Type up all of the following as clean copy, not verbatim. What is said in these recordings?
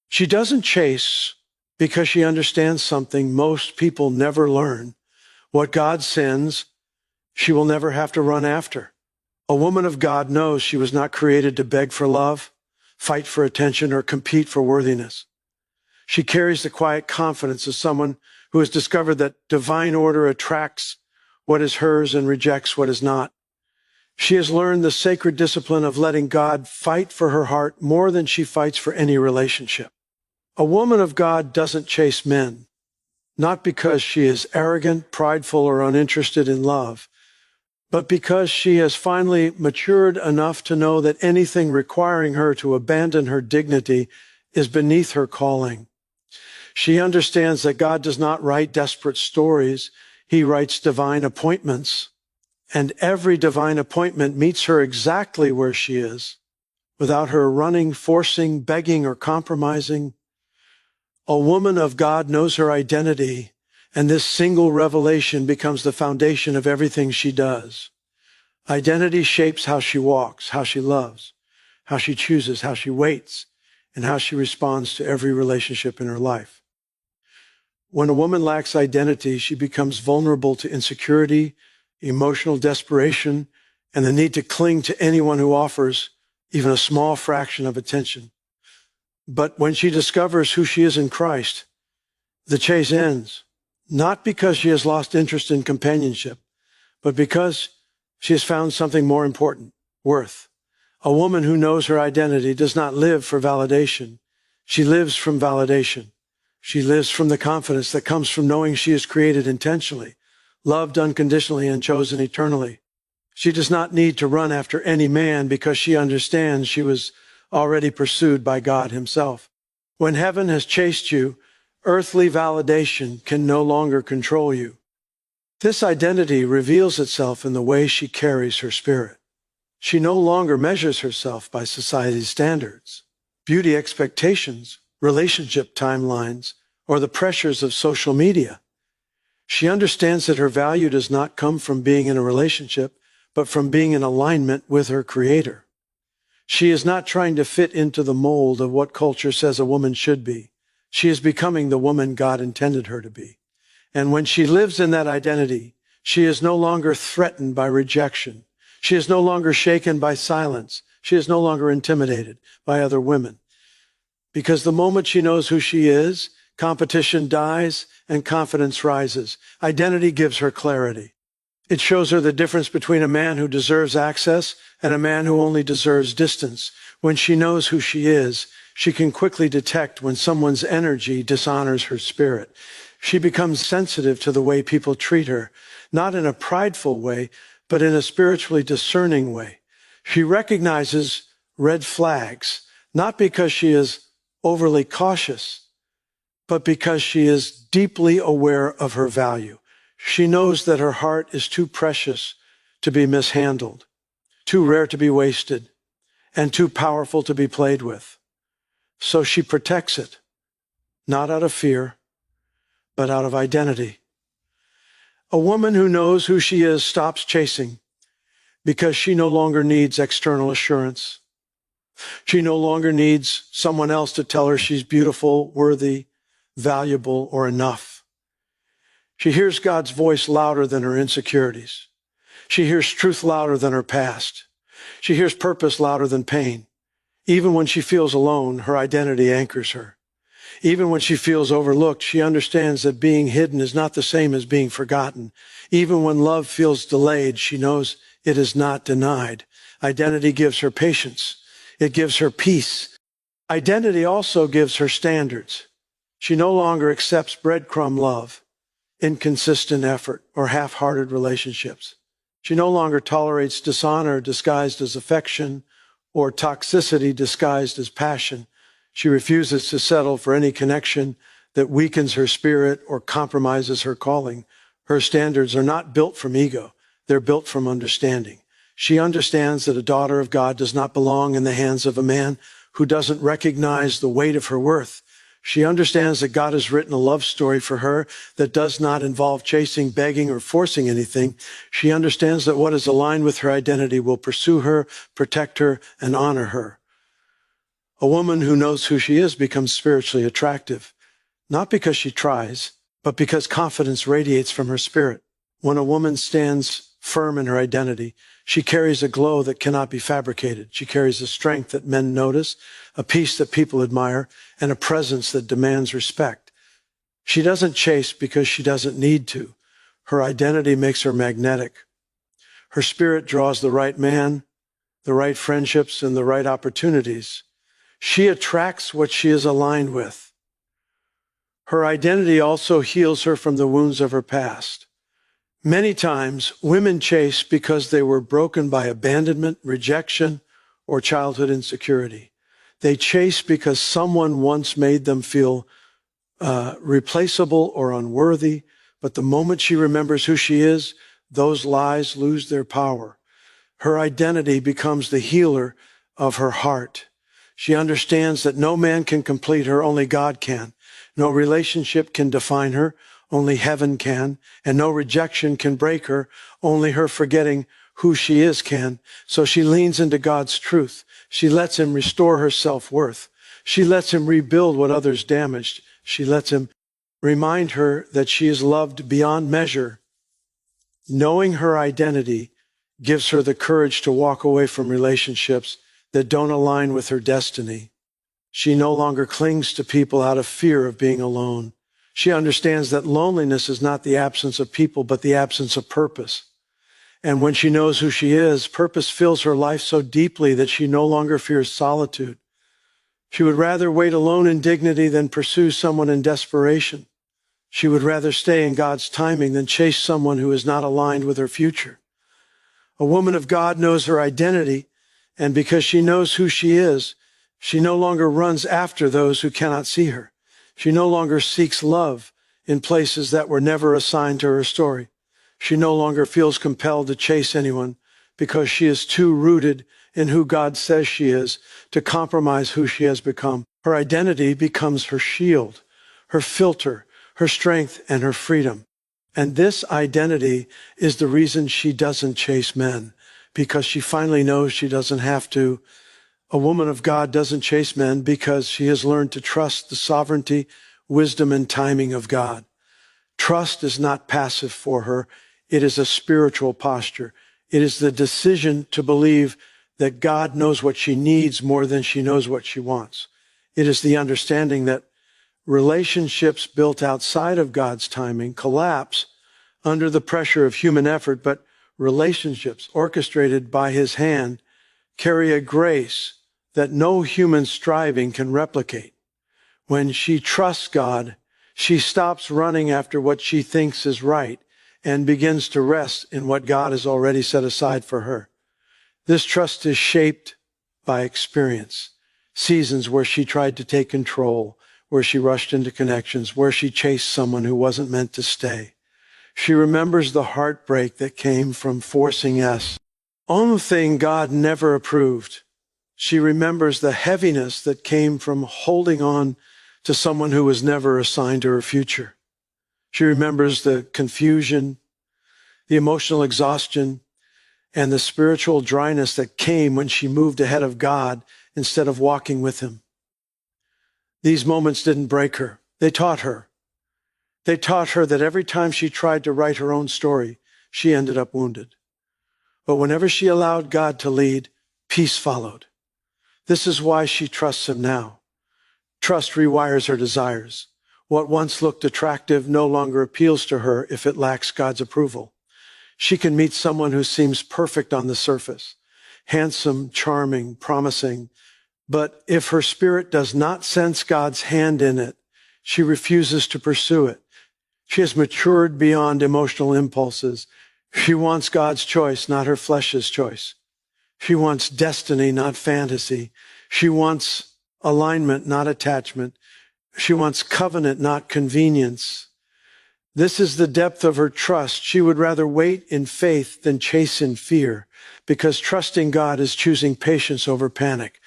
She doesn't chase because she understands something most people never learn. What God sends, she will never have to run after. A woman of God knows she was not created to beg for love, fight for attention, or compete for worthiness. She carries the quiet confidence of someone who has discovered that divine order attracts what is hers and rejects what is not. She has learned the sacred discipline of letting God fight for her heart more than she fights for any relationship. A woman of God doesn't chase men, not because she is arrogant, prideful, or uninterested in love, but because she has finally matured enough to know that anything requiring her to abandon her dignity is beneath her calling. She understands that God does not write desperate stories. He writes divine appointments. And every divine appointment meets her exactly where she is, without her running, forcing, begging, or compromising. A woman of God knows her identity, and this single revelation becomes the foundation of everything she does. Identity shapes how she walks, how she loves, how she chooses, how she waits, and how she responds to every relationship in her life. When a woman lacks identity, she becomes vulnerable to insecurity, emotional desperation, and the need to cling to anyone who offers even a small fraction of attention. But when she discovers who she is in Christ, the chase ends, not because she has lost interest in companionship, but because she has found something more important, worth. A woman who knows her identity does not live for validation. She lives from validation. She lives from the confidence that comes from knowing she is created intentionally, loved unconditionally, and chosen eternally. She does not need to run after any man because she understands she was already pursued by God himself. When heaven has chased you, earthly validation can no longer control you. This identity reveals itself in the way she carries her spirit. She no longer measures herself by society's standards, beauty expectations, relationship timelines, or the pressures of social media. She understands that her value does not come from being in a relationship, but from being in alignment with her Creator. She is not trying to fit into the mold of what culture says a woman should be. She is becoming the woman God intended her to be. And when she lives in that identity, she is no longer threatened by rejection. She is no longer shaken by silence. She is no longer intimidated by other women. Because the moment she knows who she is, competition dies and confidence rises. Identity gives her clarity. It shows her the difference between a man who deserves access and a man who only deserves distance. When she knows who she is, she can quickly detect when someone's energy dishonors her spirit. She becomes sensitive to the way people treat her, not in a prideful way, but in a spiritually discerning way. She recognizes red flags, not because she is overly cautious, but because she is deeply aware of her value. She knows that her heart is too precious to be mishandled, too rare to be wasted, and too powerful to be played with. So she protects it, not out of fear, but out of identity. A woman who knows who she is stops chasing because she no longer needs external assurance. She no longer needs someone else to tell her she's beautiful, worthy, valuable, or enough. She hears God's voice louder than her insecurities. She hears truth louder than her past. She hears purpose louder than pain. Even when she feels alone, her identity anchors her. Even when she feels overlooked, she understands that being hidden is not the same as being forgotten. Even when love feels delayed, she knows it is not denied. Identity gives her patience. It gives her peace. Identity also gives her standards. She no longer accepts breadcrumb love, inconsistent effort, or half-hearted relationships. She no longer tolerates dishonor disguised as affection or toxicity disguised as passion. She refuses to settle for any connection that weakens her spirit or compromises her calling. Her standards are not built from ego. They're built from understanding. She understands that a daughter of God does not belong in the hands of a man who doesn't recognize the weight of her worth. She understands that God has written a love story for her that does not involve chasing, begging, or forcing anything. She understands that what is aligned with her identity will pursue her, protect her, and honor her. A woman who knows who she is becomes spiritually attractive, not because she tries, but because confidence radiates from her spirit. When a woman stands firm in her identity, she carries a glow that cannot be fabricated. She carries a strength that men notice, a peace that people admire, and a presence that demands respect. She doesn't chase because she doesn't need to. Her identity makes her magnetic. Her spirit draws the right man, the right friendships, and the right opportunities. She attracts what she is aligned with. Her identity also heals her from the wounds of her past. Many times, women chase because they were broken by abandonment, rejection, or childhood insecurity. They chase because someone once made them feel replaceable or unworthy, but the moment she remembers who she is, those lies lose their power. Her identity becomes the healer of her heart. She understands that no man can complete her, only God can. No relationship can define her, only heaven can. And no rejection can break her, only her forgetting who she is can. So she leans into God's truth. She lets him restore her self-worth. She lets him rebuild what others damaged. She lets him remind her that she is loved beyond measure. Knowing her identity gives her the courage to walk away from relationships that don't align with her destiny. She no longer clings to people out of fear of being alone. She understands that loneliness is not the absence of people, but the absence of purpose. And when she knows who she is, purpose fills her life so deeply that she no longer fears solitude. She would rather wait alone in dignity than pursue someone in desperation. She would rather stay in God's timing than chase someone who is not aligned with her future. A woman of God knows her identity, and because she knows who she is, she no longer runs after those who cannot see her. She no longer seeks love in places that were never assigned to her story. She no longer feels compelled to chase anyone because she is too rooted in who God says she is to compromise who she has become. Her identity becomes her shield, her filter, her strength, and her freedom. And this identity is the reason she doesn't chase men, because she finally knows she doesn't have to. A woman of God doesn't chase men because she has learned to trust the sovereignty, wisdom, and timing of God. Trust is not passive for her. It is a spiritual posture. It is the decision to believe that God knows what she needs more than she knows what she wants. It is the understanding that relationships built outside of God's timing collapse under the pressure of human effort, but relationships orchestrated by his hand carry a grace that no human striving can replicate. When she trusts God, she stops running after what she thinks is right and begins to rest in what God has already set aside for her. This trust is shaped by experience, seasons where she tried to take control, where she rushed into connections, where she chased someone who wasn't meant to stay. She remembers the heartbreak that came from forcing yes, only thing God never approved. She remembers the heaviness that came from holding on to someone who was never assigned to her future. She remembers the confusion, the emotional exhaustion, and the spiritual dryness that came when she moved ahead of God instead of walking with him. These moments didn't break her. They taught her. They taught her that every time she tried to write her own story, she ended up wounded. But whenever she allowed God to lead, peace followed. This is why she trusts him now. Trust rewires her desires. What once looked attractive no longer appeals to her if it lacks God's approval. She can meet someone who seems perfect on the surface, handsome, charming, promising, but if her spirit does not sense God's hand in it, she refuses to pursue it. She has matured beyond emotional impulses. She wants God's choice, not her flesh's choice. She wants destiny, not fantasy. She wants alignment, not attachment. She wants covenant, not convenience. This is the depth of her trust. She would rather wait in faith than chase in fear, because trusting God is choosing patience over panic.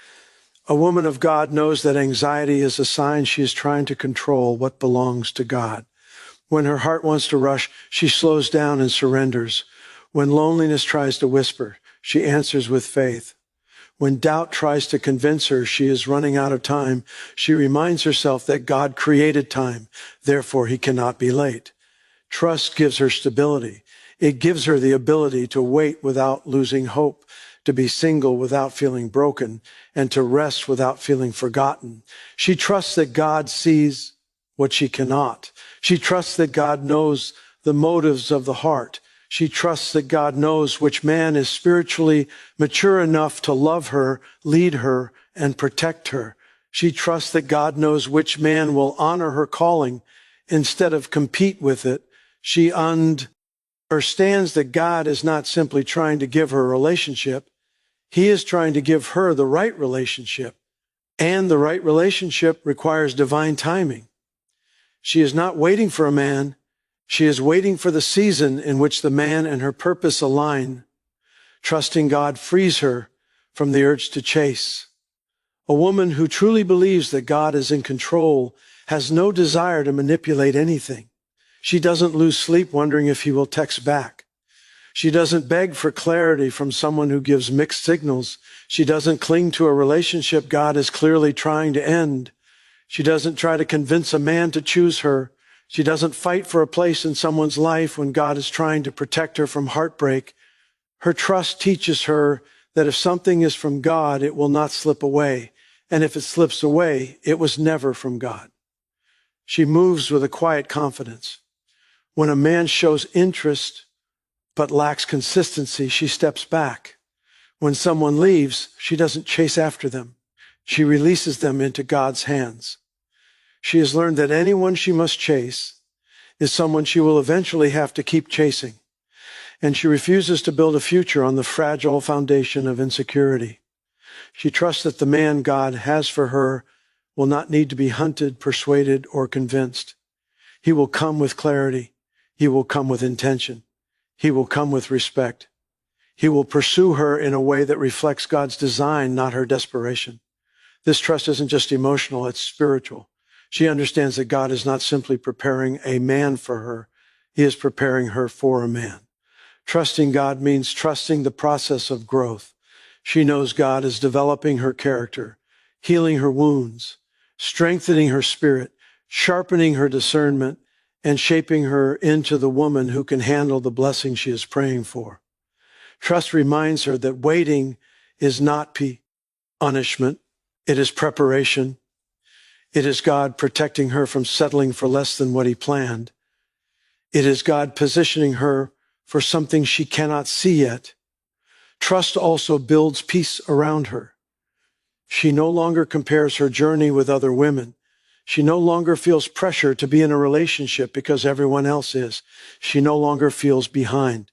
A woman of God knows that anxiety is a sign she is trying to control what belongs to God. When her heart wants to rush, she slows down and surrenders. When loneliness tries to whisper, she answers with faith. When doubt tries to convince her she is running out of time, she reminds herself that God created time, therefore he cannot be late. Trust gives her stability. It gives her the ability to wait without losing hope, to be single without feeling broken, and to rest without feeling forgotten. She trusts that God sees what she cannot. She trusts that God knows the motives of the heart. She trusts that God knows which man is spiritually mature enough to love her, lead her, and protect her. She trusts that God knows which man will honor her calling instead of compete with it. She understands that God is not simply trying to give her a relationship. He is trying to give her the right relationship. And the right relationship requires divine timing. She is not waiting for a man. She is waiting for the season in which the man and her purpose align. Trusting God frees her from the urge to chase. A woman who truly believes that God is in control has no desire to manipulate anything. She doesn't lose sleep wondering if he will text back. She doesn't beg for clarity from someone who gives mixed signals. She doesn't cling to a relationship God is clearly trying to end. She doesn't try to convince a man to choose her. She doesn't fight for a place in someone's life when God is trying to protect her from heartbreak. Her trust teaches her that if something is from God, it will not slip away. And if it slips away, it was never from God. She moves with a quiet confidence. When a man shows interest but lacks consistency, she steps back. When someone leaves, she doesn't chase after them. She releases them into God's hands. She has learned that anyone she must chase is someone she will eventually have to keep chasing. And she refuses to build a future on the fragile foundation of insecurity. She trusts that the man God has for her will not need to be hunted, persuaded, or convinced. He will come with clarity. He will come with intention. He will come with respect. He will pursue her in a way that reflects God's design, not her desperation. This trust isn't just emotional, it's spiritual. She understands that God is not simply preparing a man for her. He is preparing her for a man. Trusting God means trusting the process of growth. She knows God is developing her character, healing her wounds, strengthening her spirit, sharpening her discernment, and shaping her into the woman who can handle the blessing she is praying for. Trust reminds her that waiting is not punishment. It is preparation. It is God protecting her from settling for less than what he planned. It is God positioning her for something she cannot see yet. Trust also builds peace around her. She no longer compares her journey with other women. She no longer feels pressure to be in a relationship because everyone else is. She no longer feels behind.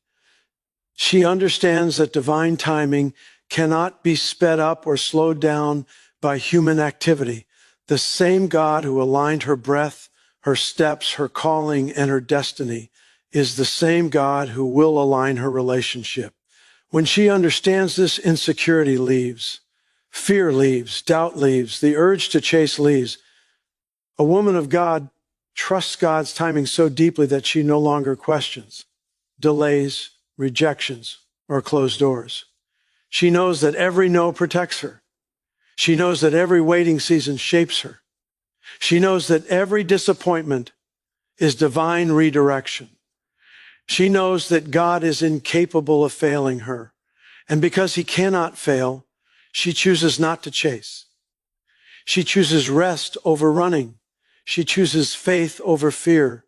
She understands that divine timing cannot be sped up or slowed down by human activity. The same God who aligned her breath, her steps, her calling, and her destiny is the same God who will align her relationship. When she understands this, insecurity leaves, fear leaves, doubt leaves, the urge to chase leaves. A woman of God trusts God's timing so deeply that she no longer questions delays, rejections, or closed doors. She knows that every no protects her. She knows that every waiting season shapes her. She knows that every disappointment is divine redirection. She knows that God is incapable of failing her. And because he cannot fail, she chooses not to chase. She chooses rest over running. She chooses faith over fear.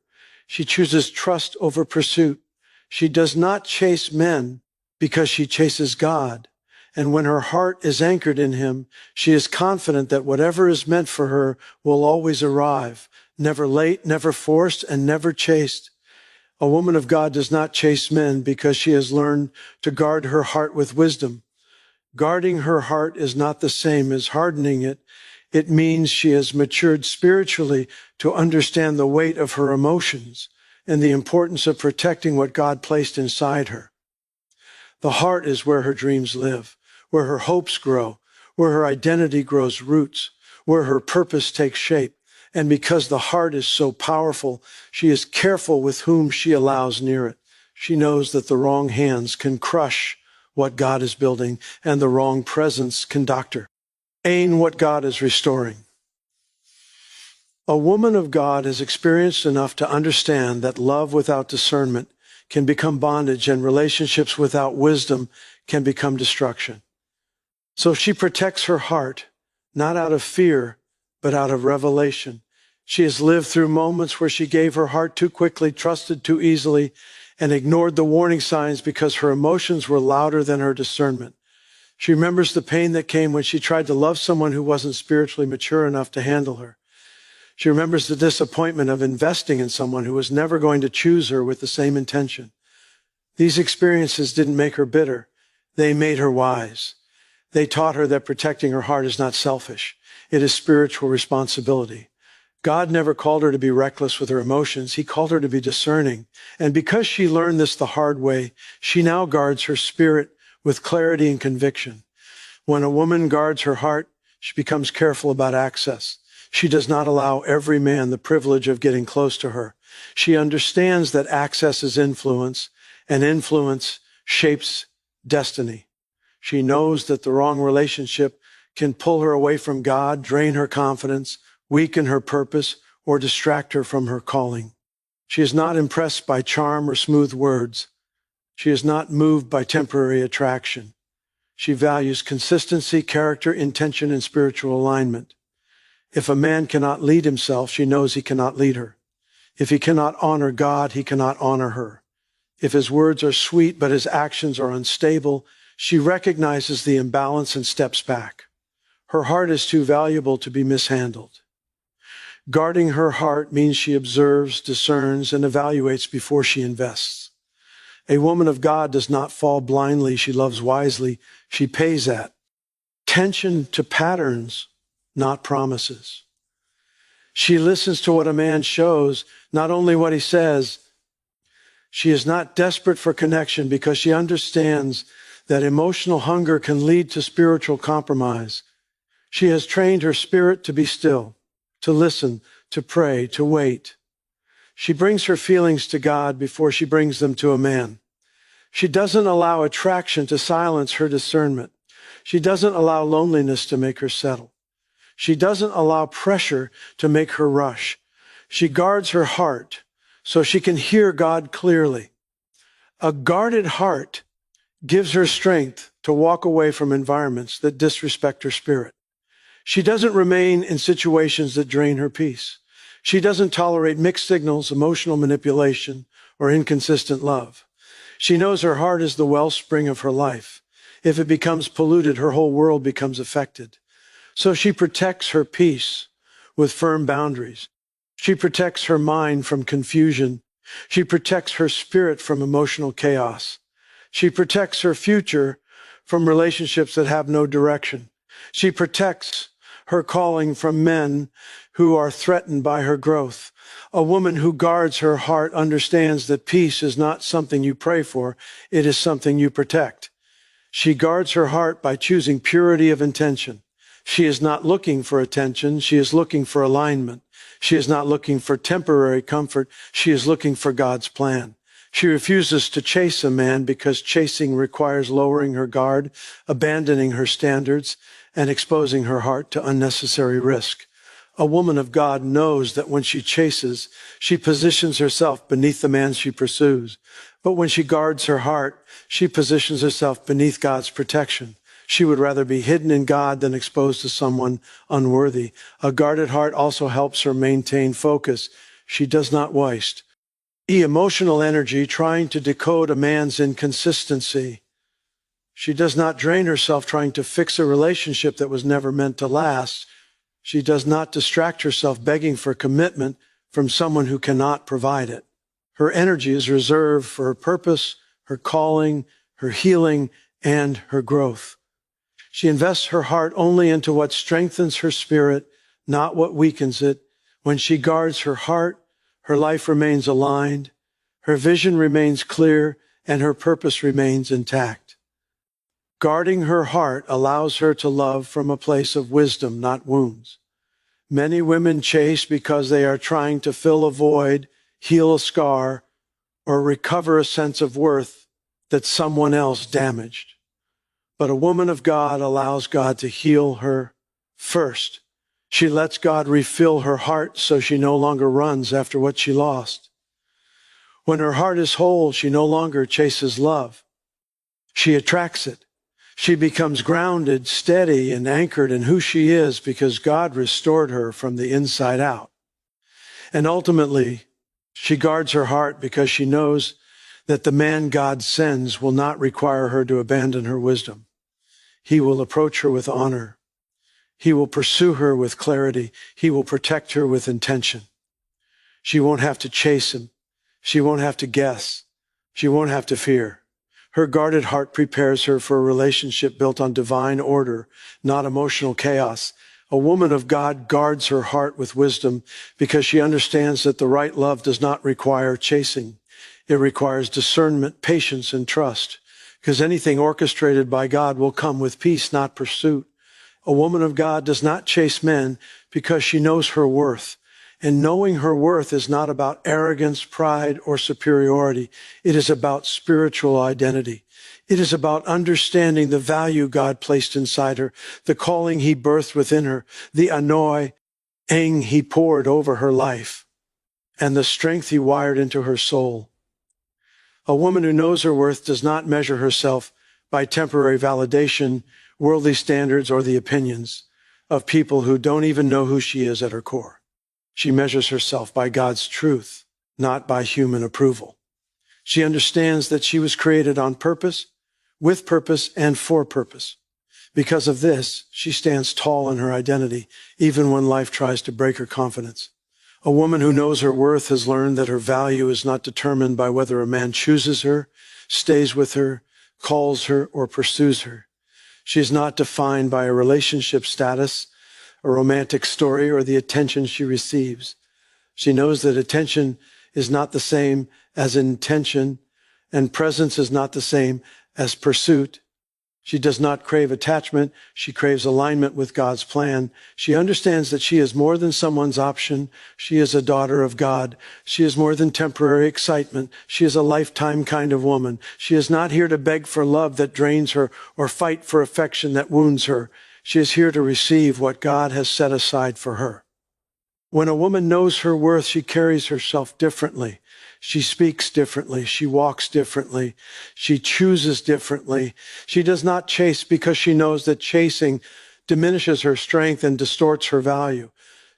She chooses trust over pursuit. She does not chase men because she chases God. And when her heart is anchored in him, she is confident that whatever is meant for her will always arrive, never late, never forced, and never chased. A woman of God does not chase men because she has learned to guard her heart with wisdom. Guarding her heart is not the same as hardening it. It means she has matured spiritually to understand the weight of her emotions and the importance of protecting what God placed inside her. The heart is where her dreams live, where her hopes grow, where her identity grows roots, where her purpose takes shape. And because the heart is so powerful, she is careful with whom she allows near it. She knows that the wrong hands can crush what God is building, and the wrong presence can doctor what God is restoring. A woman of God is experienced enough to understand that love without discernment can become bondage, and relationships without wisdom can become destruction. So she protects her heart, not out of fear, but out of revelation. She has lived through moments where she gave her heart too quickly, trusted too easily, and ignored the warning signs because her emotions were louder than her discernment. She remembers the pain that came when she tried to love someone who wasn't spiritually mature enough to handle her. She remembers the disappointment of investing in someone who was never going to choose her with the same intention. These experiences didn't make her bitter. They made her wise. They taught her that protecting her heart is not selfish. It is spiritual responsibility. God never called her to be reckless with her emotions. He called her to be discerning. And because she learned this the hard way, she now guards her spirit with clarity and conviction. When a woman guards her heart, she becomes careful about access. She does not allow every man the privilege of getting close to her. She understands that access is influence, and influence shapes destiny. She knows that the wrong relationship can pull her away from God, drain her confidence, weaken her purpose, or distract her from her calling. She is not impressed by charm or smooth words. She is not moved by temporary attraction. She values consistency, character, intention, and spiritual alignment. If a man cannot lead himself, she knows he cannot lead her. If he cannot honor God, he cannot honor her. If his words are sweet but his actions are unstable, she recognizes the imbalance and steps back. Her heart is too valuable to be mishandled. Guarding her heart means she observes, discerns, and evaluates before she invests. A woman of God does not fall blindly. She loves wisely. She pays attention to patterns, not promises. She listens to what a man shows, not only what he says. She is not desperate for connection because she understands that emotional hunger can lead to spiritual compromise. She has trained her spirit to be still, to listen, to pray, to wait. She brings her feelings to God before she brings them to a man. She doesn't allow attraction to silence her discernment. She doesn't allow loneliness to make her settle. She doesn't allow pressure to make her rush. She guards her heart so she can hear God clearly. A guarded heart gives her strength to walk away from environments that disrespect her spirit. She doesn't remain in situations that drain her peace. She doesn't tolerate mixed signals, emotional manipulation, or inconsistent love. She knows her heart is the wellspring of her life. If it becomes polluted, her whole world becomes affected. So she protects her peace with firm boundaries. She protects her mind from confusion. She protects her spirit from emotional chaos. She protects her future from relationships that have no direction. She protects her calling from men who are threatened by her growth. A woman who guards her heart understands that peace is not something you pray for, it is something you protect. She guards her heart by choosing purity of intention. She is not looking for attention, she is looking for alignment. She is not looking for temporary comfort, she is looking for God's plan. She refuses to chase a man because chasing requires lowering her guard, abandoning her standards, and exposing her heart to unnecessary risk. A woman of God knows that when she chases, she positions herself beneath the man she pursues. But when she guards her heart, she positions herself beneath God's protection. She would rather be hidden in God than exposed to someone unworthy. A guarded heart also helps her maintain focus. She does not waste emotional energy trying to decode a man's inconsistency. She does not drain herself trying to fix a relationship that was never meant to last. She does not distract herself begging for commitment from someone who cannot provide it. Her energy is reserved for her purpose, her calling, her healing, and her growth. She invests her heart only into what strengthens her spirit, not what weakens it. When she guards her heart, her life remains aligned, her vision remains clear, and her purpose remains intact. Guarding her heart allows her to love from a place of wisdom, not wounds. Many women chase because they are trying to fill a void, heal a scar, or recover a sense of worth that someone else damaged. But a woman of God allows God to heal her first. She lets God refill her heart so she no longer runs after what she lost. When her heart is whole, she no longer chases love. She attracts it. She becomes grounded, steady, and anchored in who she is because God restored her from the inside out. And ultimately, she guards her heart because she knows that the man God sends will not require her to abandon her wisdom. He will approach her with honor. He will pursue her with clarity. He will protect her with intention. She won't have to chase him. She won't have to guess. She won't have to fear. Her guarded heart prepares her for a relationship built on divine order, not emotional chaos. A woman of God guards her heart with wisdom because she understands that the right love does not require chasing. It requires discernment, patience, and trust, because anything orchestrated by God will come with peace, not pursuit. A woman of God does not chase men because she knows her worth. And knowing her worth is not about arrogance, pride, or superiority. It is about spiritual identity. It is about understanding the value God placed inside her, the calling he birthed within her, the anointing he poured over her life, and the strength he wired into her soul. A woman who knows her worth does not measure herself by temporary validation, worldly standards, or the opinions of people who don't even know who she is at her core. She measures herself by God's truth, not by human approval. She understands that she was created on purpose, with purpose, and for purpose. Because of this, she stands tall in her identity, even when life tries to break her confidence. A woman who knows her worth has learned that her value is not determined by whether a man chooses her, stays with her, calls her, or pursues her. She is not defined by a relationship status, a romantic story, or the attention she receives. She knows that attention is not the same as intention, and presence is not the same as pursuit. She does not crave attachment. She craves alignment with God's plan. She understands that she is more than someone's option. She is a daughter of God. She is more than temporary excitement. She is a lifetime kind of woman. She is not here to beg for love that drains her or fight for affection that wounds her. She is here to receive what God has set aside for her. When a woman knows her worth, she carries herself differently. She speaks differently. She walks differently. She chooses differently. She does not chase because she knows that chasing diminishes her strength and distorts her value.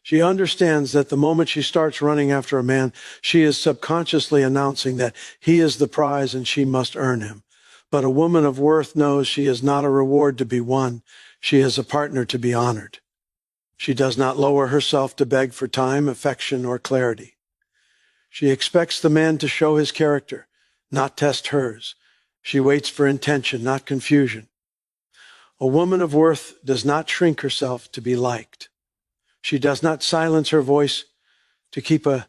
She understands that the moment she starts running after a man, she is subconsciously announcing that he is the prize and she must earn him. But a woman of worth knows she is not a reward to be won. She is a partner to be honored. She does not lower herself to beg for time, affection, or clarity. She expects the man to show his character, not test hers. She waits for intention, not confusion. A woman of worth does not shrink herself to be liked. She does not silence her voice to keep a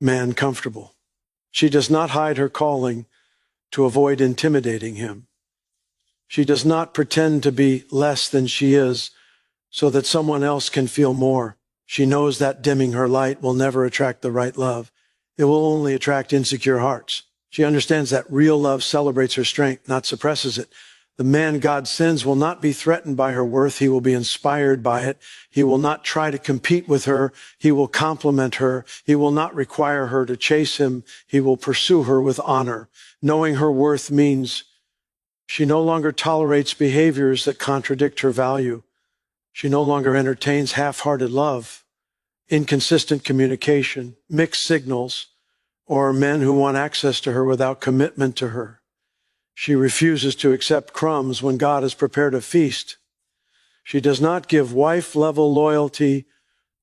man comfortable. She does not hide her calling to avoid intimidating him. She does not pretend to be less than she is so that someone else can feel more. She knows that dimming her light will never attract the right love. It will only attract insecure hearts. She understands that real love celebrates her strength, not suppresses it. The man God sends will not be threatened by her worth. He will be inspired by it. He will not try to compete with her. He will complement her. He will not require her to chase him. He will pursue her with honor. Knowing her worth means she no longer tolerates behaviors that contradict her value. She no longer entertains half-hearted love, inconsistent communication, mixed signals, or men who want access to her without commitment to her. She refuses to accept crumbs when God has prepared a feast. She does not give wife-level loyalty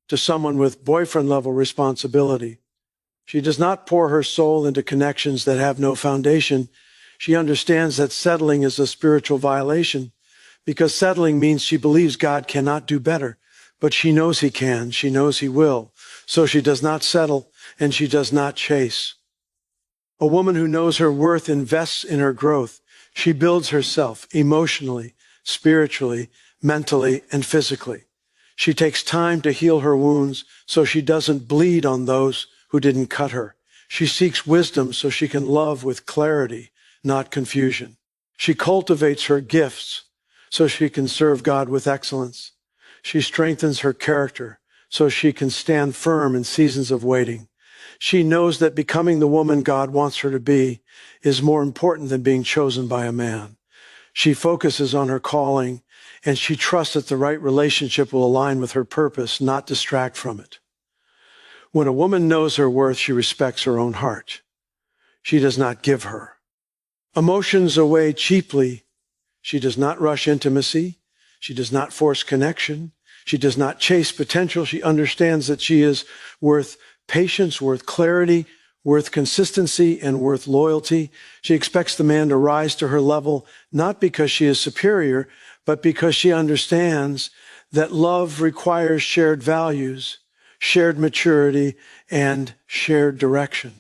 to someone with boyfriend-level responsibility. She does not pour her soul into connections that have no foundation. She understands that settling is a spiritual violation because settling means she believes God cannot do better, but she knows he can. She knows he will. So she does not settle and she does not chase. A woman who knows her worth invests in her growth. She builds herself emotionally, spiritually, mentally, and physically. She takes time to heal her wounds so she doesn't bleed on those who didn't cut her. She seeks wisdom so she can love with clarity, not confusion. She cultivates her gifts so she can serve God with excellence. She strengthens her character so she can stand firm in seasons of waiting. She knows that becoming the woman God wants her to be is more important than being chosen by a man. She focuses on her calling, and she trusts that the right relationship will align with her purpose, not distract from it. When a woman knows her worth, she respects her own heart. She does not give her emotions away cheaply. She does not rush intimacy. She does not force connection. She does not chase potential. She understands that she is worth patience, worth clarity, worth consistency, and worth loyalty. She expects the man to rise to her level, not because she is superior, but because she understands that love requires shared values, shared maturity, and shared direction.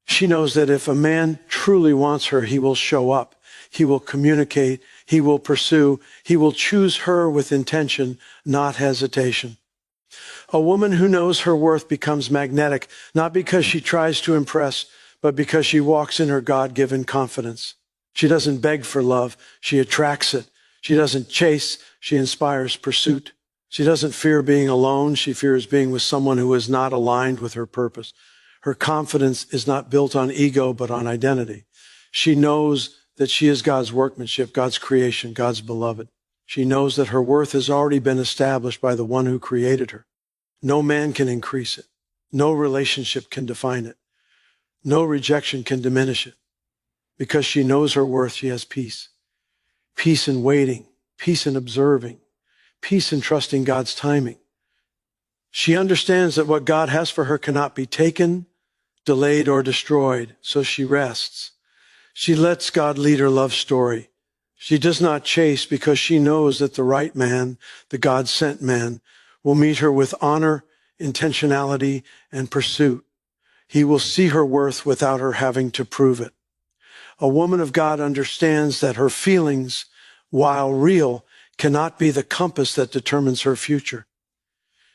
She knows that if a man truly wants her, he will show up. He will communicate. He will pursue. He will choose her with intention, not hesitation. A woman who knows her worth becomes magnetic, not because she tries to impress, but because she walks in her God-given confidence. She doesn't beg for love. She attracts it. She doesn't chase. She inspires pursuit. She doesn't fear being alone. She fears being with someone who is not aligned with her purpose. Her confidence is not built on ego, but on identity. She knows that she is God's workmanship, God's creation, God's beloved. She knows that her worth has already been established by the one who created her. No man can increase it. No relationship can define it. No rejection can diminish it. Because she knows her worth, she has peace. Peace in waiting, peace in observing, peace in trusting God's timing. She understands that what God has for her cannot be taken, delayed, or destroyed, so she rests. She lets God lead her love story. She does not chase because she knows that the right man, the God-sent man, will meet her with honor, intentionality, and pursuit. He will see her worth without her having to prove it. A woman of God understands that her feelings, while real, cannot be the compass that determines her future.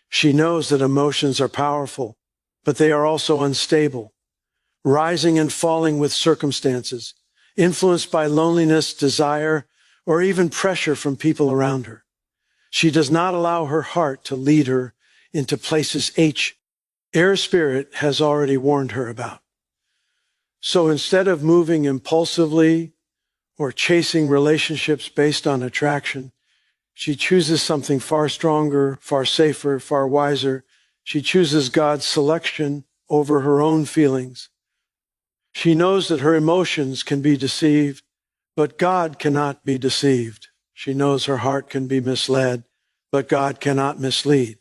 She knows that emotions are powerful, but they are also unstable, rising and falling with circumstances, influenced by loneliness, desire, or even pressure from people around her. She does not allow her heart to lead her into places air spirit has already warned her about. So instead of moving impulsively or chasing relationships based on attraction, she chooses something far stronger, far safer, far wiser. She chooses God's selection over her own feelings. She knows that her emotions can be deceived, but God cannot be deceived. She knows her heart can be misled, but God cannot mislead.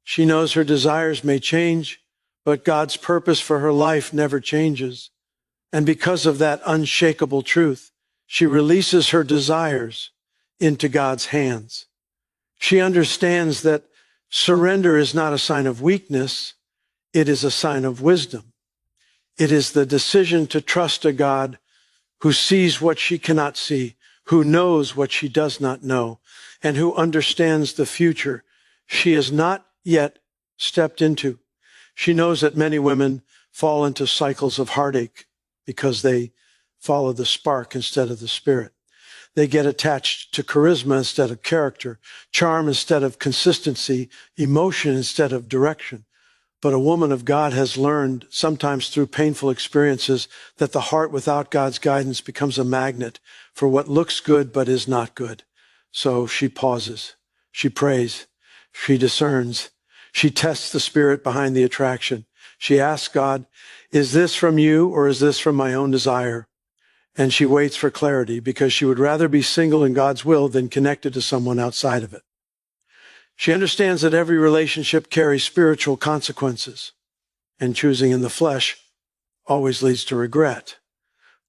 She knows her desires may change, but God's purpose for her life never changes. And because of that unshakable truth, she releases her desires into God's hands. She understands that surrender is not a sign of weakness, it is a sign of wisdom. It is the decision to trust a God who sees what she cannot see, who knows what she does not know, and who understands the future she has not yet stepped into. She knows that many women fall into cycles of heartache because they follow the spark instead of the spirit. They get attached to charisma instead of character, charm instead of consistency, emotion instead of direction. But a woman of God has learned, sometimes through painful experiences, that the heart without God's guidance becomes a magnet for what looks good but is not good. So she pauses, she prays, she discerns, she tests the spirit behind the attraction. She asks God, is this from you or is this from my own desire? And she waits for clarity because she would rather be single in God's will than connected to someone outside of it. She understands that every relationship carries spiritual consequences, and choosing in the flesh always leads to regret.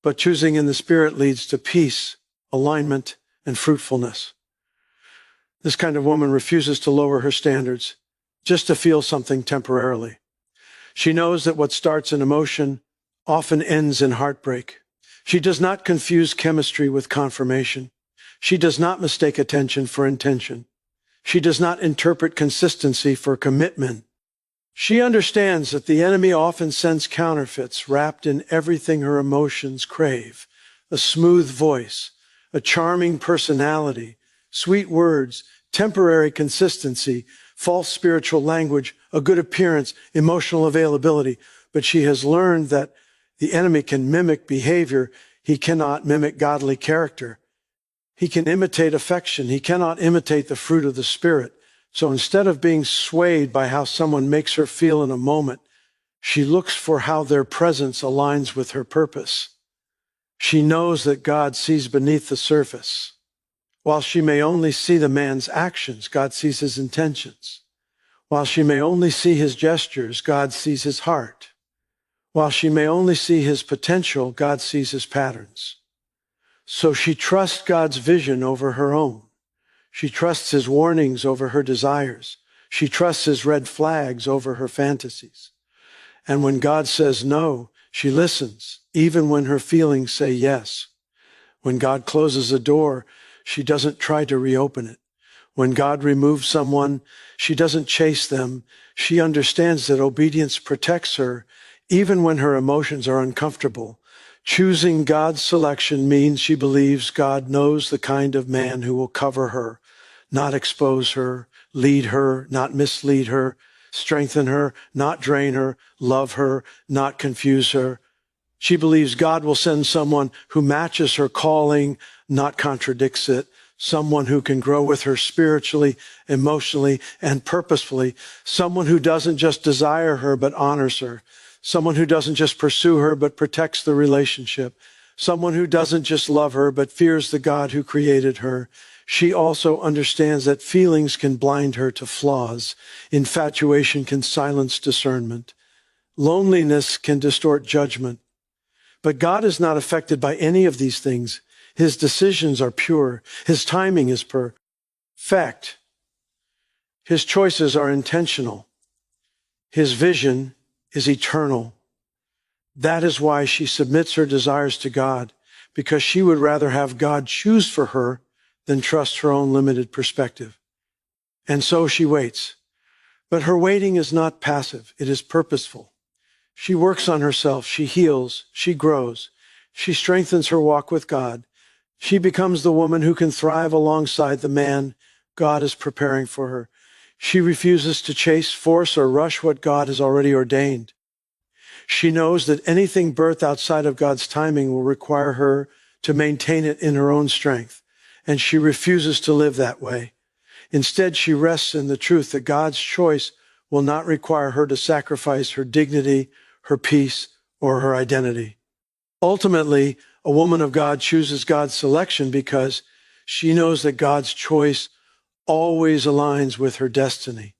But choosing in the spirit leads to peace, alignment, and fruitfulness. This kind of woman refuses to lower her standards just to feel something temporarily. She knows that what starts in emotion often ends in heartbreak. She does not confuse chemistry with confirmation. She does not mistake attention for intention. She does not interpret consistency for commitment. She understands that the enemy often sends counterfeits wrapped in everything her emotions crave: a smooth voice, a charming personality, sweet words, temporary consistency, false spiritual language, a good appearance, emotional availability. But she has learned that the enemy can mimic behavior. He cannot mimic godly character. He can imitate affection. He cannot imitate the fruit of the Spirit. So instead of being swayed by how someone makes her feel in a moment, she looks for how their presence aligns with her purpose. She knows that God sees beneath the surface. While she may only see the man's actions, God sees his intentions. While she may only see his gestures, God sees his heart. While she may only see his potential, God sees his patterns. So she trusts God's vision over her own. She trusts his warnings over her desires. She trusts his red flags over her fantasies. And when God says no, she listens, even when her feelings say yes. When God closes a door, she doesn't try to reopen it. When God removes someone, she doesn't chase them. She understands that obedience protects her, even when her emotions are uncomfortable. Choosing God's selection means she believes God knows the kind of man who will cover her, not expose her, lead her, not mislead her, strengthen her, not drain her, love her, not confuse her. She believes God will send someone who matches her calling, not contradicts it, someone who can grow with her spiritually, emotionally, and purposefully, someone who doesn't just desire her but honors her, someone who doesn't just pursue her but protects the relationship, someone who doesn't just love her but fears the God who created her. She also understands that feelings can blind her to flaws. Infatuation can silence discernment. Loneliness can distort judgment. But God is not affected by any of these things. His decisions are pure. His timing is perfect. His choices are intentional. His vision is eternal. That is why she submits her desires to God, because she would rather have God choose for her than trust her own limited perspective. And so she waits. But her waiting is not passive. It is purposeful. She works on herself. She heals. She grows. She strengthens her walk with God. She becomes the woman who can thrive alongside the man God is preparing for her. She refuses to chase, force, or rush what God has already ordained. She knows that anything birthed outside of God's timing will require her to maintain it in her own strength. And she refuses to live that way. Instead, she rests in the truth that God's choice will not require her to sacrifice her dignity, her peace, or her identity. Ultimately, a woman of God chooses God's selection because she knows that God's choice always aligns with her destiny.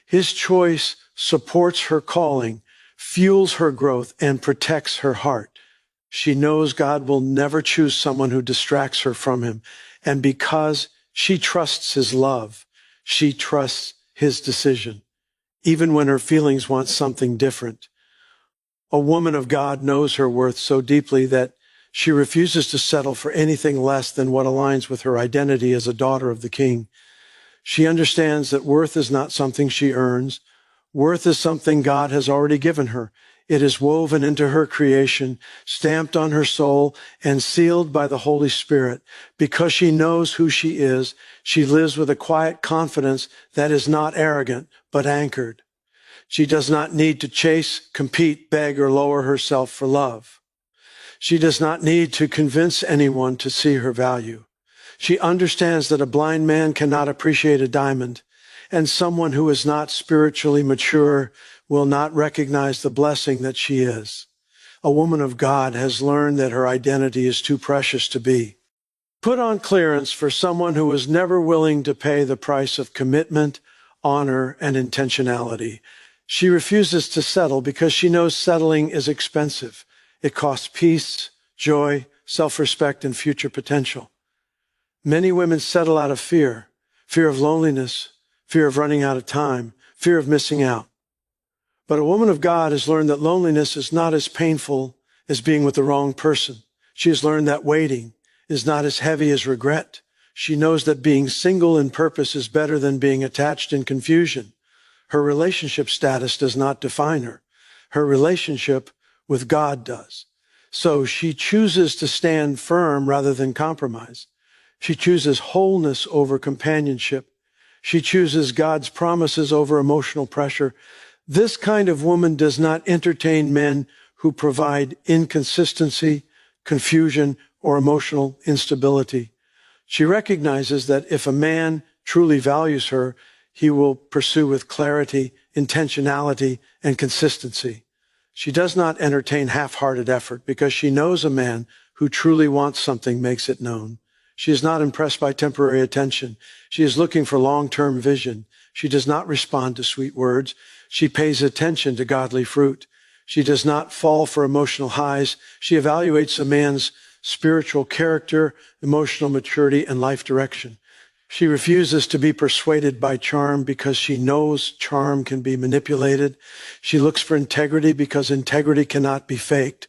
His choice supports her calling, fuels her growth, and protects her heart. She knows God will never choose someone who distracts her from him. And because she trusts his love, she trusts his decision, even when her feelings want something different. A woman of God knows her worth so deeply that she refuses to settle for anything less than what aligns with her identity as a daughter of the King. She understands that worth is not something she earns. Worth is something God has already given her. It is woven into her creation, stamped on her soul, and sealed by the Holy Spirit. Because she knows who she is, she lives with a quiet confidence that is not arrogant, but anchored. She does not need to chase, compete, beg, or lower herself for love. She does not need to convince anyone to see her value. She understands that a blind man cannot appreciate a diamond, and someone who is not spiritually mature will not recognize the blessing that she is. A woman of God has learned that her identity is too precious to be put on clearance for someone who was never willing to pay the price of commitment, honor, and intentionality. She refuses to settle because she knows settling is expensive. It costs peace, joy, self-respect, and future potential. Many women settle out of fear of loneliness, fear of running out of time, fear of missing out. But a woman of God has learned that loneliness is not as painful as being with the wrong person. She has learned that waiting is not as heavy as regret. She knows that being single in purpose is better than being attached in confusion. Her relationship status does not define her. Her relationship with God does. So she chooses to stand firm rather than compromise. She chooses wholeness over companionship. She chooses God's promises over emotional pressure. This kind of woman does not entertain men who provide inconsistency, confusion, or emotional instability. She recognizes that if a man truly values her, he will pursue with clarity, intentionality, and consistency. She does not entertain half-hearted effort because she knows a man who truly wants something makes it known. She is not impressed by temporary attention. She is looking for long-term vision. She does not respond to sweet words. She pays attention to godly fruit. She does not fall for emotional highs. She evaluates a man's spiritual character, emotional maturity, and life direction. She refuses to be persuaded by charm because she knows charm can be manipulated. She looks for integrity because integrity cannot be faked.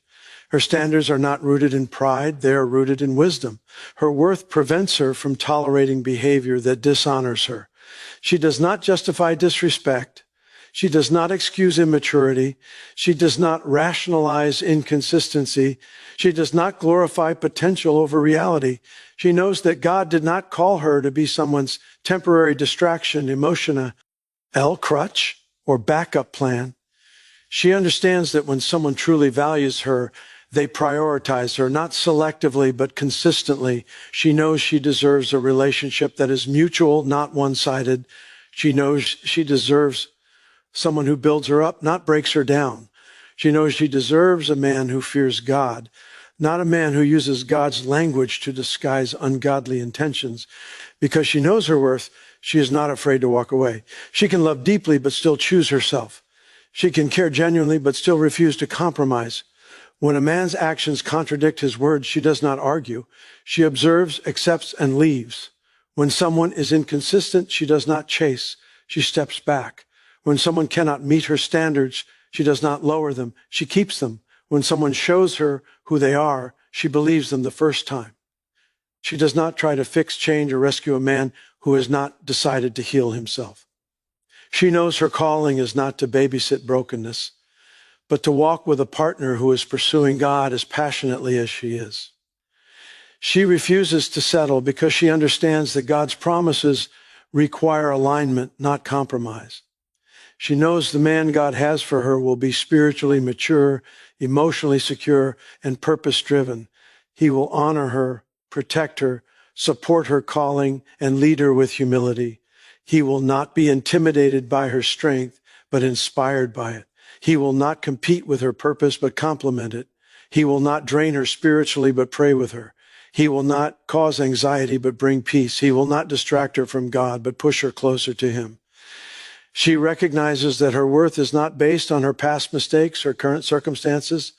Her standards are not rooted in pride, they are rooted in wisdom. Her worth prevents her from tolerating behavior that dishonors her. She does not justify disrespect. She does not excuse immaturity. She does not rationalize inconsistency. She does not glorify potential over reality. She knows that God did not call her to be someone's temporary distraction, emotional crutch, or backup plan. She understands that when someone truly values her, they prioritize her, not selectively, but consistently. She knows she deserves a relationship that is mutual, not one-sided. She knows she deserves someone who builds her up, not breaks her down. She knows she deserves a man who fears God, not a man who uses God's language to disguise ungodly intentions. Because she knows her worth, she is not afraid to walk away. She can love deeply, but still choose herself. She can care genuinely, but still refuse to compromise. When a man's actions contradict his words, she does not argue. She observes, accepts, and leaves. When someone is inconsistent, she does not chase. She steps back. When someone cannot meet her standards, she does not lower them. She keeps them. When someone shows her who they are, she believes them the first time. She does not try to fix, change, or rescue a man who has not decided to heal himself. She knows her calling is not to babysit brokenness, but to walk with a partner who is pursuing God as passionately as she is. She refuses to settle because she understands that God's promises require alignment, not compromise. She knows the man God has for her will be spiritually mature, emotionally secure, and purpose-driven. He will honor her, protect her, support her calling, and lead her with humility. He will not be intimidated by her strength, but inspired by it. He will not compete with her purpose, but complement it. He will not drain her spiritually, but pray with her. He will not cause anxiety, but bring peace. He will not distract her from God, but push her closer to him. She recognizes that her worth is not based on her past mistakes, her current circumstances,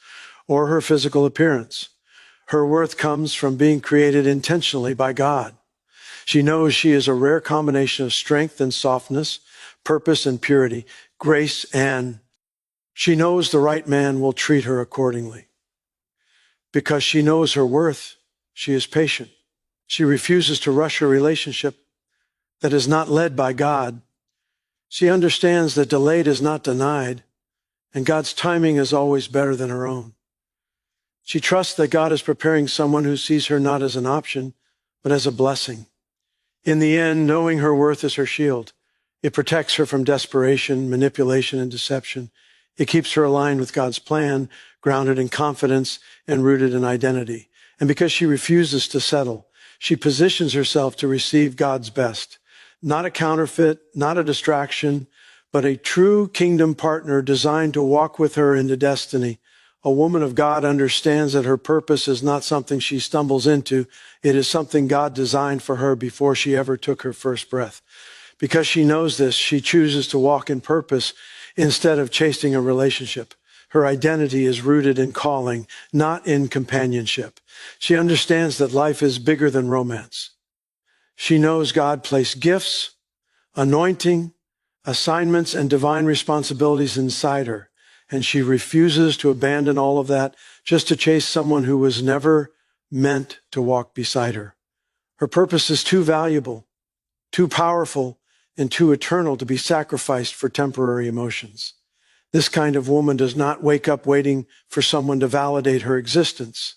or her physical appearance. Her worth comes from being created intentionally by God. She knows she is a rare combination of strength and softness, purpose and purity, grace and she knows the right man will treat her accordingly. Because she knows her worth, she is patient. She refuses to rush a relationship that is not led by God. She understands that delayed is not denied, and God's timing is always better than her own. She trusts that God is preparing someone who sees her not as an option, but as a blessing. In the end, knowing her worth is her shield. It protects her from desperation, manipulation, and deception. It keeps her aligned with God's plan, grounded in confidence and rooted in identity. And because she refuses to settle, she positions herself to receive God's best. Not a counterfeit, not a distraction, but a true kingdom partner designed to walk with her into destiny. A woman of God understands that her purpose is not something she stumbles into. It is something God designed for her before she ever took her first breath. Because she knows this, she chooses to walk in purpose instead of chasing a relationship. Her identity is rooted in calling, not in companionship. She understands that life is bigger than romance. She knows God placed gifts, anointing, assignments, and divine responsibilities inside her, and she refuses to abandon all of that just to chase someone who was never meant to walk beside her. Her purpose is too valuable, too powerful, and too eternal to be sacrificed for temporary emotions. This kind of woman does not wake up waiting for someone to validate her existence.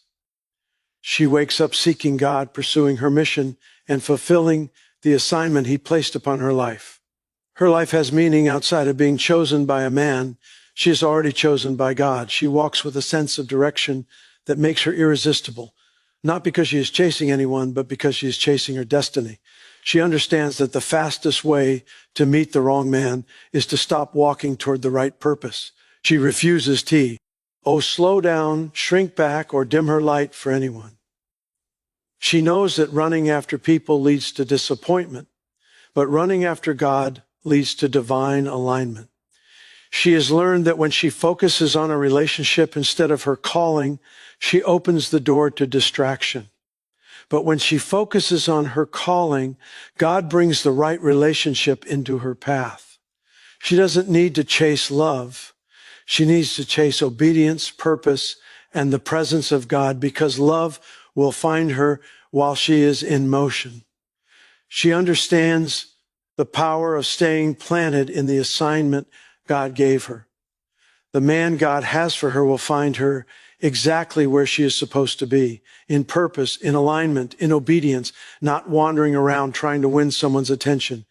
She wakes up seeking God, pursuing her mission, and fulfilling the assignment He placed upon her life. Her life has meaning outside of being chosen by a man. She is already chosen by God. She walks with a sense of direction that makes her irresistible, not because she is chasing anyone, but because she is chasing her destiny. She understands that the fastest way to meet the wrong man is to stop walking toward the right purpose. She refuses to slow down, shrink back, or dim her light for anyone. She knows that running after people leads to disappointment, but running after God leads to divine alignment. She has learned that when she focuses on a relationship instead of her calling, she opens the door to distraction. But when she focuses on her calling, God brings the right relationship into her path. She doesn't need to chase love. She needs to chase obedience, purpose, and the presence of God, because love will find her while she is in motion. She understands the power of staying planted in the assignment God gave her. The man God has for her will find her exactly where she is supposed to be, in purpose, in alignment, in obedience, not wandering around trying to win someone's attention.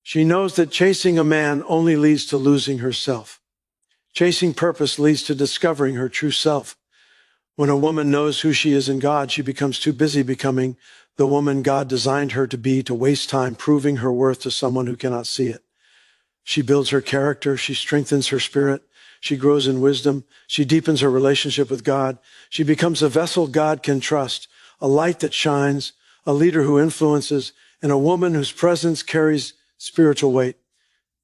She knows that chasing a man only leads to losing herself. Chasing purpose leads to discovering her true self. When a woman knows who she is in God, she becomes too busy becoming the woman God designed her to be, to waste time proving her worth to someone who cannot see it. She builds her character. She strengthens her spirit. She grows in wisdom. She deepens her relationship with God. She becomes a vessel God can trust, a light that shines, a leader who influences, and a woman whose presence carries spiritual weight.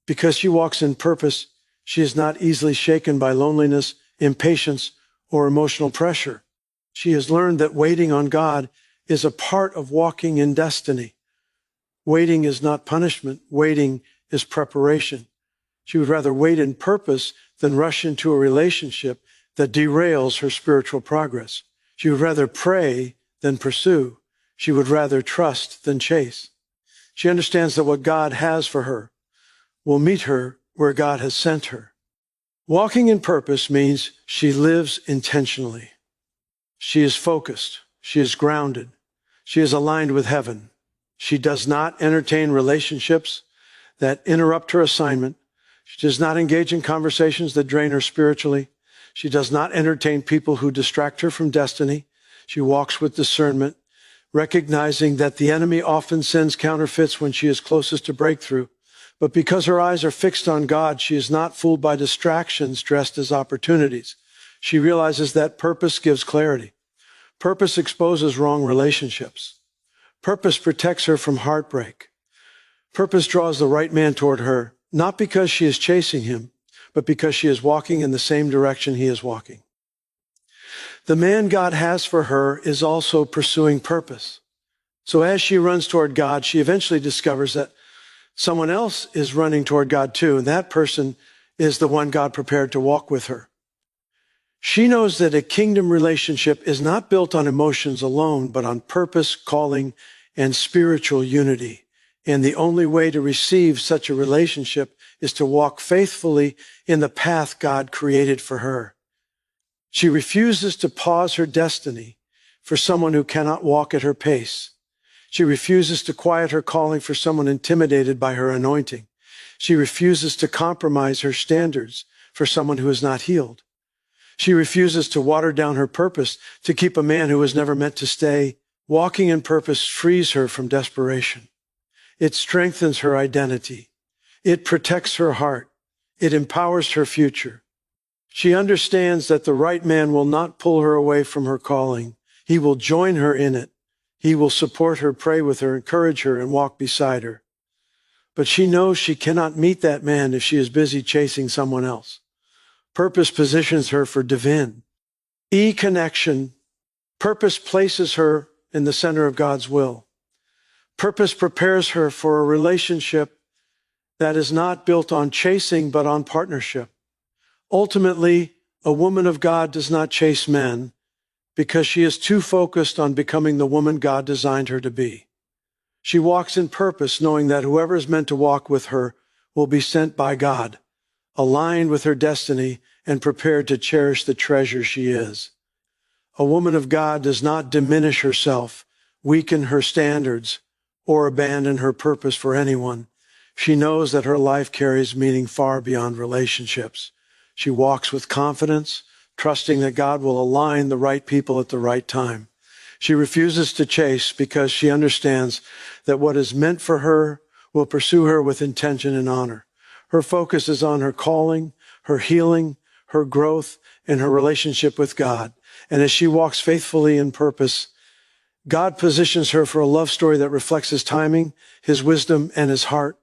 Because she walks in purpose, she is not easily shaken by loneliness, impatience, or emotional pressure. She has learned that waiting on God is a part of walking in destiny. Waiting is not punishment. Waiting is preparation. She would rather wait in purpose than rush into a relationship that derails her spiritual progress. She would rather pray than pursue. She would rather trust than chase. She understands that what God has for her will meet her where God has sent her. Walking in purpose means she lives intentionally. She is focused. She is grounded. She is aligned with heaven. She does not entertain relationships that interrupt her assignment. She does not engage in conversations that drain her spiritually. She does not entertain people who distract her from destiny. She walks with discernment, recognizing that the enemy often sends counterfeits when she is closest to breakthrough. But because her eyes are fixed on God, she is not fooled by distractions dressed as opportunities. She realizes that purpose gives clarity. Purpose exposes wrong relationships. Purpose protects her from heartbreak. Purpose draws the right man toward her, not because she is chasing him, but because she is walking in the same direction he is walking. The man God has for her is also pursuing purpose. So as she runs toward God, she eventually discovers that someone else is running toward God too, and that person is the one God prepared to walk with her. She knows that a kingdom relationship is not built on emotions alone, but on purpose, calling, and spiritual unity. And the only way to receive such a relationship is to walk faithfully in the path God created for her. She refuses to pause her destiny for someone who cannot walk at her pace. She refuses to quiet her calling for someone intimidated by her anointing. She refuses to compromise her standards for someone who is not healed. She refuses to water down her purpose to keep a man who was never meant to stay. Walking in purpose frees her from desperation. It strengthens her identity. It protects her heart. It empowers her future. She understands that the right man will not pull her away from her calling. He will join her in it. He will support her, pray with her, encourage her, and walk beside her. But she knows she cannot meet that man if she is busy chasing someone else. Purpose positions her for divine connection. Purpose places her in the center of God's will. Purpose prepares her for a relationship that is not built on chasing, but on partnership. Ultimately, a woman of God does not chase men because she is too focused on becoming the woman God designed her to be. She walks in purpose, knowing that whoever is meant to walk with her will be sent by God. aligned with her destiny, and prepared to cherish the treasure she is. A woman of God does not diminish herself, weaken her standards, or abandon her purpose for anyone. She knows that her life carries meaning far beyond relationships. She walks with confidence, trusting that God will align the right people at the right time. She refuses to chase because she understands that what is meant for her will pursue her with intention and honor. Her focus is on her calling, her healing, her growth, and her relationship with God. And as she walks faithfully in purpose, God positions her for a love story that reflects his timing, his wisdom, and his heart.